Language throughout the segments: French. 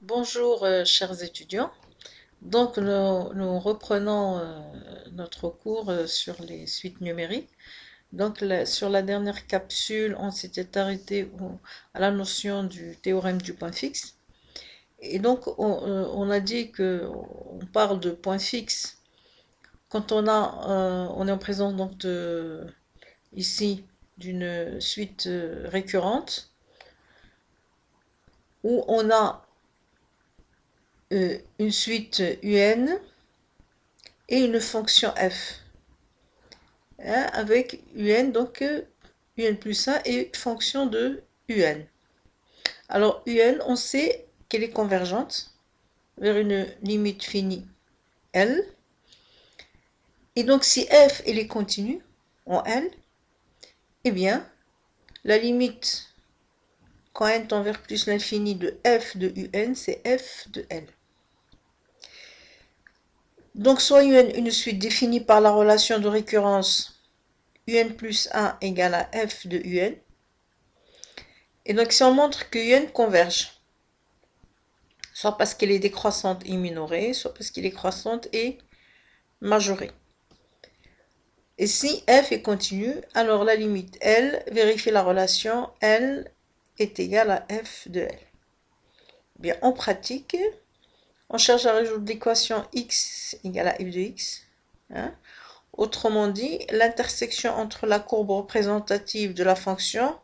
Bonjour chers étudiants. Donc nous reprenons notre cours sur les suites numériques. Donc sur la dernière capsule, on s'était arrêté à la notion du théorème du point fixe. Et donc on a dit que on parle de point fixe quand on est en présence donc ici d'une suite récurrente où on a une suite UN et une fonction f, hein, avec un, donc un plus 1 et une fonction de un. Alors un, on sait qu'elle est convergente vers une limite finie L. Et donc si f elle est continue en L, eh bien la limite quand n tend vers plus l'infini de f de un, c'est f de L. Donc soit un une suite définie par la relation de récurrence un plus 1 égale à f de un. Et donc si on montre que un converge, soit parce qu'elle est décroissante et minorée, soit parce qu'elle est croissante et majorée. Et si f est continue, alors la limite L vérifie la relation L est égale à f de L. Bien, en pratique, on cherche à résoudre l'équation x égale à f de x. Hein. Autrement dit, l'intersection entre la courbe représentative de la fonction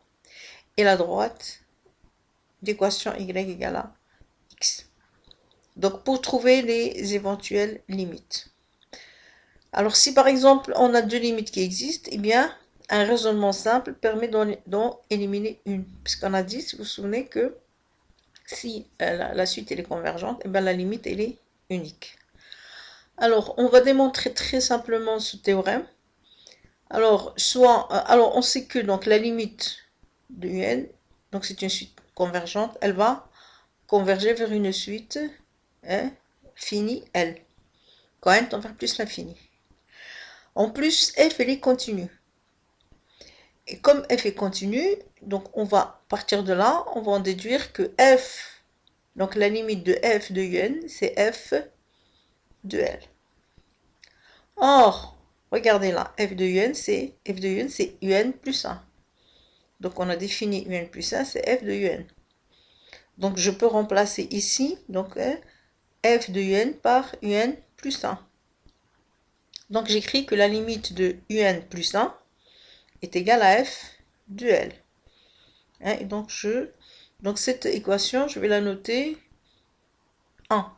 et la droite d'équation y égale à x. Donc pour trouver les éventuelles limites. Alors si par exemple on a deux limites qui existent, eh bien un raisonnement simple permet d'en éliminer une. Puisqu'on a dit, si vous vous souvenez, que si la suite elle est convergente, eh bien la limite elle est unique. Alors on va démontrer très simplement ce théorème. Alors on sait que donc la limite de un, donc c'est une suite convergente, elle va converger vers une suite finie L, quand n tend vers plus l'infini. En plus, f elle est continue. Et comme f est continue, donc on va partir de là, on va en déduire que f, donc la limite de f de un, c'est f de L. Or, regardez là, f de un, c'est un plus 1. Donc on a défini un plus 1, c'est f de un. Donc je peux remplacer ici, donc f de un par un plus 1. Donc j'écris que la limite de un plus 1 est égale à f de L. Hein, et donc cette équation, je vais la noter 1.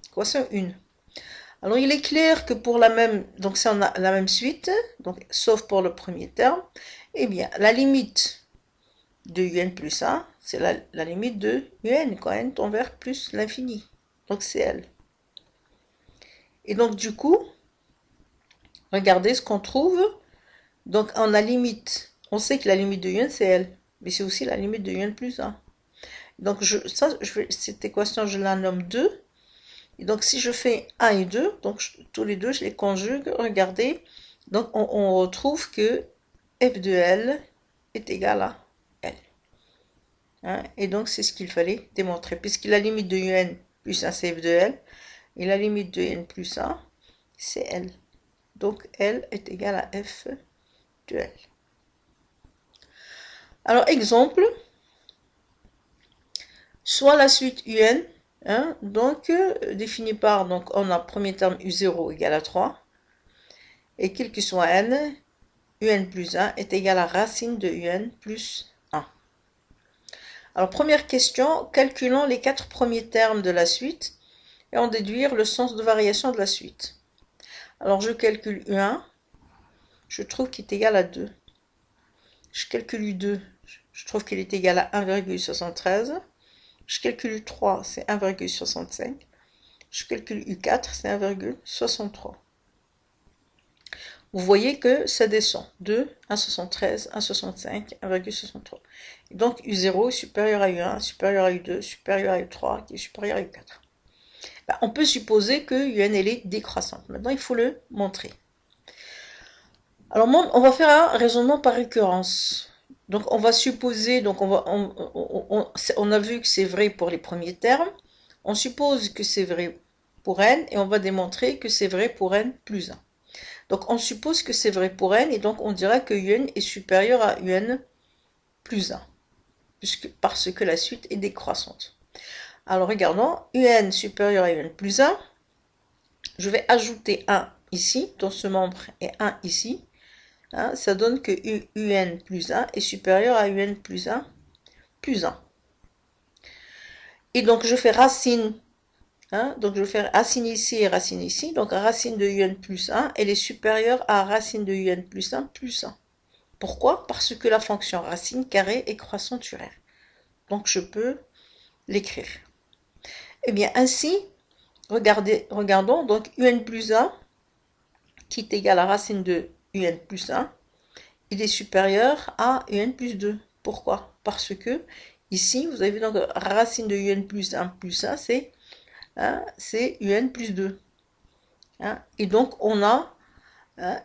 Équation 1. Alors il est clair que pour la même, donc si on a la même suite, donc sauf pour le premier terme, eh bien la limite de un plus 1, c'est la limite de un quand n tend vers plus l'infini. Donc c'est L. Et donc du coup, regardez ce qu'on trouve. Donc on a limite, on sait que la limite de un c'est L, mais c'est aussi la limite de un plus 1. Donc cette équation je la nomme 2. Et donc si je fais 1 et 2, donc tous les deux je les conjugue, regardez, donc on retrouve que f de L est égal à L. Hein, et donc c'est ce qu'il fallait démontrer, puisque la limite de un plus 1 c'est f de L, et la limite de n plus 1 c'est L. Donc L est égal à f de L. Alors exemple, soit la suite un, hein, donc définie par, donc on a premier terme u0 égale à 3, et quel que soit n, un plus 1 est égal à racine de un plus 1. Alors première question, calculons les 4 premiers termes de la suite et en déduire le sens de variation de la suite. Alors je calcule u1, je trouve qu'il est égal à 2. Je calcule u2, je trouve qu'il est égal à 1,73. Je calcule u3, c'est 1,65. Je calcule u4, c'est 1,63. Vous voyez que ça descend. 2, 1,73, 1,65, 1,63. Donc U0 est supérieur à U1, supérieur à U2, supérieur à U3, qui est supérieur à U4. Ben, on peut supposer que UN elle est décroissante. Maintenant, il faut le montrer. Alors, on va faire un raisonnement par récurrence. Donc, on va supposer, donc on a vu que c'est vrai pour les premiers termes. On suppose que c'est vrai pour n et on va démontrer que c'est vrai pour n plus 1. Donc on suppose que c'est vrai pour n et donc on dira que un est supérieur à un plus 1, parce que la suite est décroissante. Alors regardons, un supérieur à un plus 1, je vais ajouter 1 ici, dans ce membre, et 1 ici. Hein, ça donne que un plus 1 est supérieur à un plus 1 plus 1. Et donc je fais racine, hein, donc je fais racine ici et racine ici. Donc racine de un plus 1, elle est supérieure à racine de un plus 1 plus 1. Pourquoi? Parce que la fonction racine carrée est croissante sur R. Donc je peux l'écrire. Eh bien ainsi, regardons, donc un plus 1 qui est égal à racine de un plus 1, il est supérieur à un plus 2. Pourquoi? Parce que ici, vous avez vu, donc racine de un plus 1 plus 1, c'est un plus 2. Hein? Et donc, on a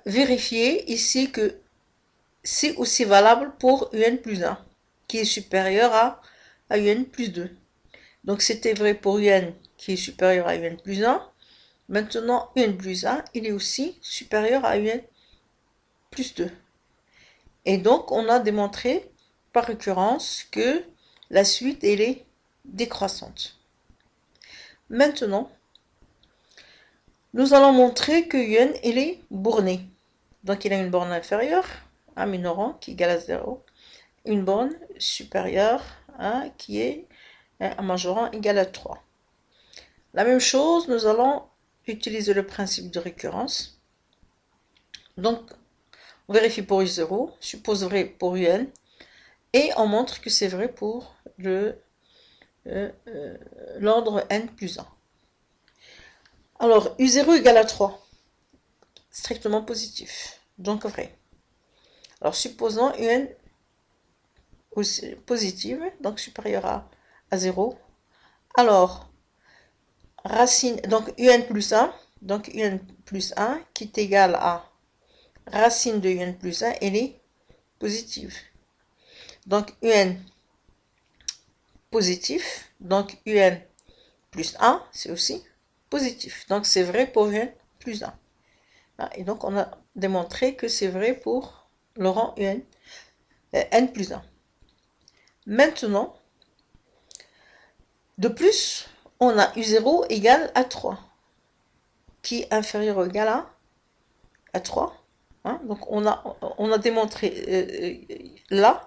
vérifié ici que c'est aussi valable pour un plus 1, qui est supérieur à un plus 2. Donc, c'était vrai pour un qui est supérieur à un plus 1. Maintenant, un plus 1, il est aussi supérieur à un plus 2. Et donc, on a démontré par récurrence que la suite, elle est décroissante. Maintenant, nous allons montrer que un, il est borné. Donc, il a une borne inférieure, un minorant qui est égal à 0, une borne supérieure qui est un majorant égal à 3. La même chose, nous allons utiliser le principe de récurrence. Donc, on vérifie pour u0, suppose vrai pour un, et on montre que c'est vrai pour l'ordre n plus 1. Alors, u0 égale à 3, strictement positif, donc vrai. Alors, supposons un positive, donc supérieur à 0. Alors, racine, donc un plus 1, donc un plus 1 qui est égal à racine de un plus 1, elle est positive. Donc, un positif, donc un plus 1, c'est aussi positif. Donc, c'est vrai pour un plus 1. Et donc, on a démontré que c'est vrai pour le rang un, n plus 1. Maintenant, de plus, on a u0 égale à 3, qui est inférieur ou égal à 3. Hein? Donc, on a démontré là,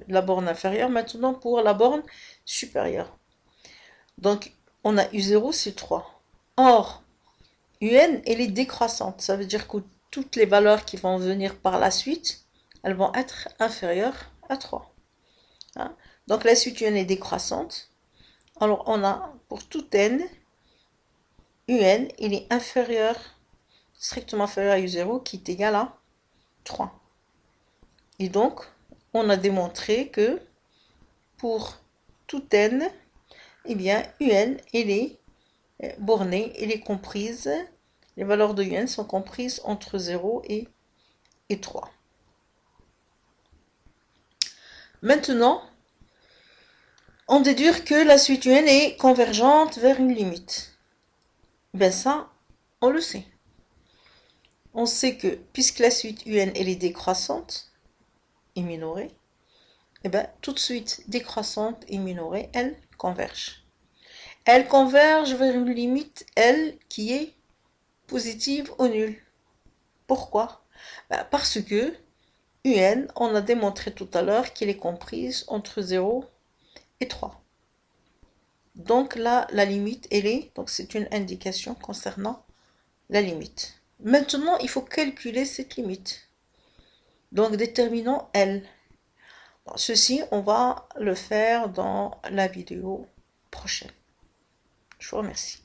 la borne inférieure. Maintenant, pour la borne supérieure. Donc, on a u0, c'est 3. Or, un, elle est décroissante. Ça veut dire que toutes les valeurs qui vont venir par la suite, elles vont être inférieures à 3. Hein? Donc, la suite un est décroissante. Alors, on a pour tout n, un, il est inférieur, strictement inférieur à u0, qui est égal à 3. Et donc, on a démontré que pour tout n, eh bien, un, elle est bornée, elle est comprise, les valeurs de un sont comprises entre 0 et 3. Maintenant, on déduit que la suite un est convergente vers une limite. Ben ça, on le sait. On sait que puisque la suite un elle est décroissante et minorée, et bien toute suite décroissante et minorée, elle converge. Elle converge vers une limite, elle, qui est positive ou nulle. Pourquoi? Ben parce que un, on a démontré tout à l'heure qu'elle est comprise entre 0 et 3. Donc là, la limite, elle est, donc c'est une indication concernant la limite. Maintenant, il faut calculer cette limite. Donc, déterminons L. Bon, ceci, on va le faire dans la vidéo prochaine. Je vous remercie.